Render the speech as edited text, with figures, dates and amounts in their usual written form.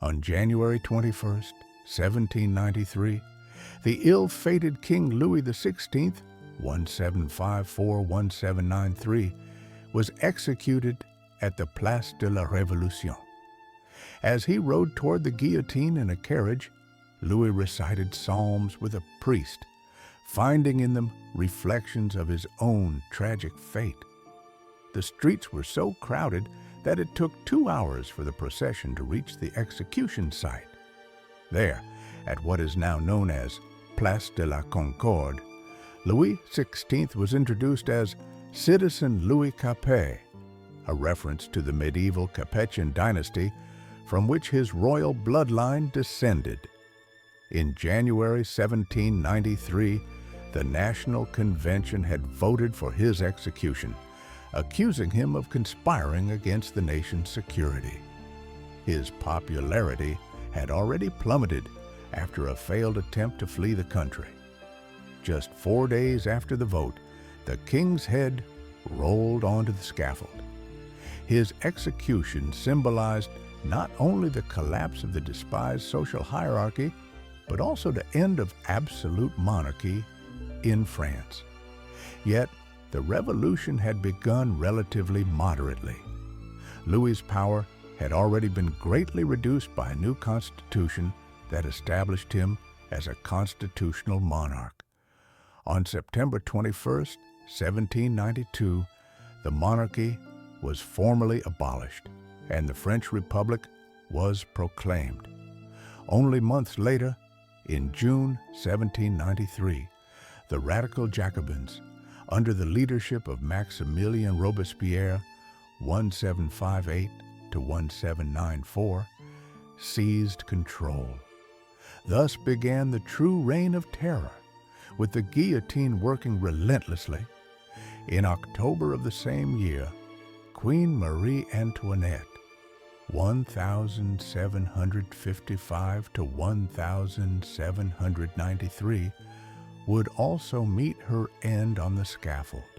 On January 21st, 1793, the ill-fated King Louis XVI, 1754-1793, was executed at the Place de la Révolution. As he rode toward the guillotine in a carriage, Louis recited psalms with a priest, finding in them reflections of his own tragic fate. The streets were so crowded that it took 2 hours for the procession to reach the execution site. There, at what is now known as Place de la Concorde, Louis XVI was introduced as Citizen Louis Capet, a reference to the medieval Capetian dynasty from which his royal bloodline descended. In January 1793, the National Convention had voted for his execution, accusing him of conspiring against the nation's security. His popularity had already plummeted after a failed attempt to flee the country. Just 4 days after the vote, the king's head rolled onto the scaffold. His execution symbolized not only the collapse of the despised social hierarchy, but also the end of absolute monarchy in France. Yet, the revolution had begun relatively moderately. Louis's power had already been greatly reduced by a new constitution that established him as a constitutional monarch. On September 21st, 1792, the monarchy was formally abolished, and the French Republic was proclaimed. Only months later, in June 1793, the radical Jacobins, under the leadership of Maximilien Robespierre, 1758 to 1794, seized control. Thus began the true reign of terror, with the guillotine working relentlessly. In October of the same year, Queen Marie Antoinette, 1755 to 1793, would also meet her end on the scaffold.